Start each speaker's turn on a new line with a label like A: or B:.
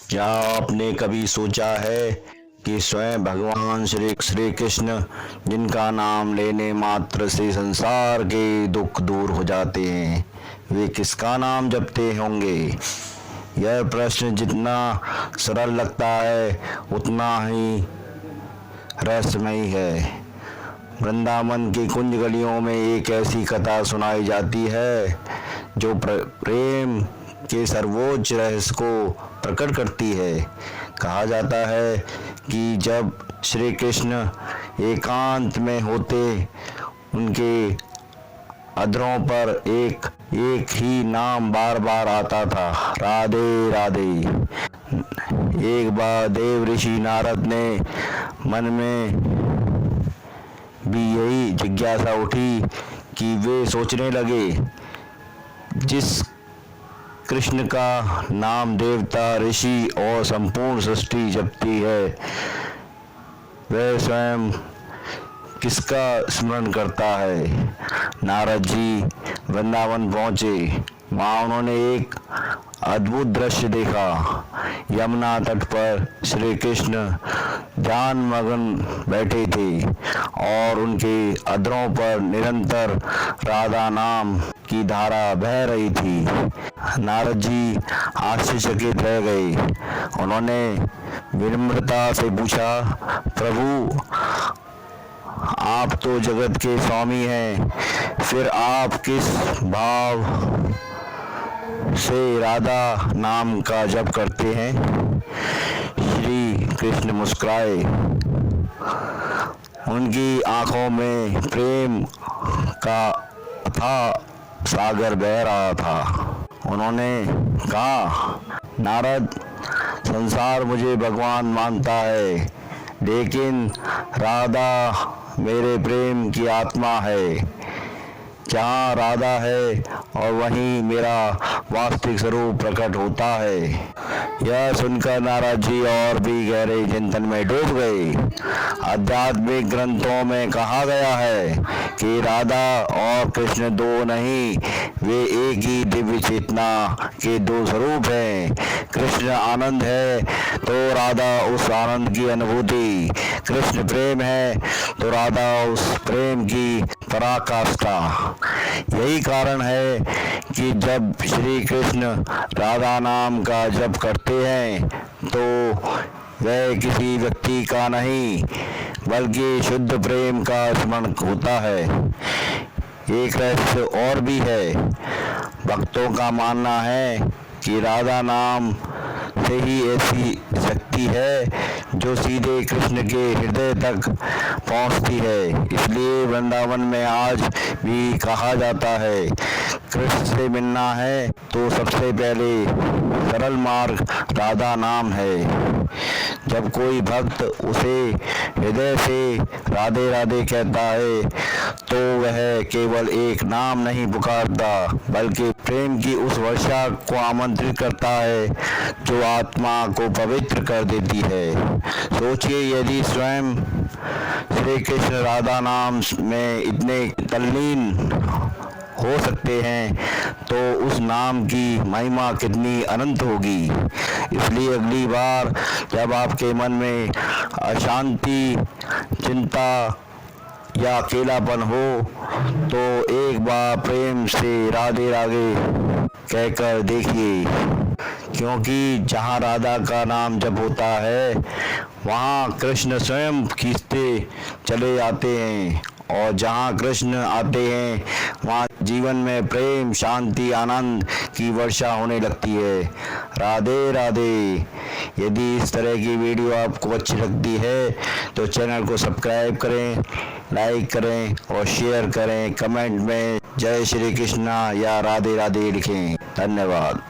A: क्या आपने कभी सोचा है कि स्वयं भगवान श्री कृष्ण, जिनका नाम लेने मात्र से संसार के दुख दूर हो जाते हैं, वे किसका नाम जपते होंगे? यह प्रश्न जितना सरल लगता है उतना ही रहस्यमयी है। वृंदावन की कुंज गलियों में एक ऐसी कथा सुनाई जाती है जो प्रेम के सर्वोच्च रहस्य को प्रकट करती है। कहा जाता है कि जब श्री कृष्ण एकांत में होते, उनके अधरों पर एक ही नाम बार बार आता था, राधे राधे। एक बार देव ऋषि नारद ने मन में भी यही जिज्ञासा उठी कि वे सोचने लगे, जिस कृष्ण का नाम देवता, ऋषि और संपूर्ण सृष्टि जपती है, वह स्वयं किसका स्मरण करता है? नारद जी वृंदावन पहुंचे। वहां उन्होंने एक अद्भुत दृश्य देखा। यमुना तट पर श्री कृष्ण ध्यान मग्न बैठे थे और उनके अधरों पर निरंतर राधा नाम की धारा बह रही थी। नारद जी आश्चर्यचकित रह गए। उन्होंने विनम्रता से पूछा, प्रभु, आप तो जगत के स्वामी हैं, फिर आप किस भाव से राधा नाम का जप करते हैं? श्री कृष्ण मुस्कुराए। उनकी आंखों में प्रेम का अथाह सागर बह रहा था। उन्होंने कहा, नारद, संसार मुझे भगवान मानता है, लेकिन राधा मेरे प्रेम की आत्मा है। जहाँ राधा है और वहीं मेरा वास्तविक स्वरूप प्रकट होता है। यह सुनकर नारद जी और भी गहरे चिंतन में डूब गए। आध्यात्मिक ग्रंथों में कहा गया है कि राधा और कृष्ण दो नहीं, वे एक ही दिव्य चेतना के दो स्वरूप हैं। कृष्ण आनंद है तो राधा उस आनंद की अनुभूति, कृष्ण प्रेम है तो राधा उस प्रेम की पराकाष्ठा। यही कारण है कि जब श्री कृष्ण राधा नाम का जप करते हैं तो वह किसी व्यक्ति का नहीं बल्कि शुद्ध प्रेम का स्मरण होता है। एक रहस्य और भी है। भक्तों का मानना है कि राधा नाम से ही ऐसी शक्ति है जो सीधे कृष्ण के हृदय तक पहुंचती है। इसलिए वृंदावन में आज भी कहा जाता है, कृष्ण से मिलना है तो सबसे पहले सरल मार्ग राधा नाम है। जब कोई भक्त उसे हृदय से राधे राधे कहता है तो वह केवल एक नाम नहीं पुकारता, बल्कि प्रेम की उस वर्षा को आमंत्रित करता है जो आत्मा को पवित्र कर देती है। सोचिए, यदि स्वयं श्री कृष्ण राधा नाम में इतने तल्लीन हो सकते हैं तो उस नाम की महिमा कितनी अनंत होगी। इसलिए अगली बार जब आपके मन में अशांति, चिंता या अकेलापन हो तो एक बार प्रेम से राधे राधे कहकर देखिए, क्योंकि जहाँ राधा का नाम जप होता है वहाँ कृष्ण स्वयं खींचते चले आते हैं, और जहाँ कृष्ण आते हैं वहाँ जीवन में प्रेम, शांति, आनंद की वर्षा होने लगती है। राधे राधे। यदि इस तरह की वीडियो आपको अच्छी लगती है तो चैनल को सब्सक्राइब करें, लाइक करें और शेयर करें। कमेंट में जय श्री कृष्णा या राधे राधे लिखें। धन्यवाद।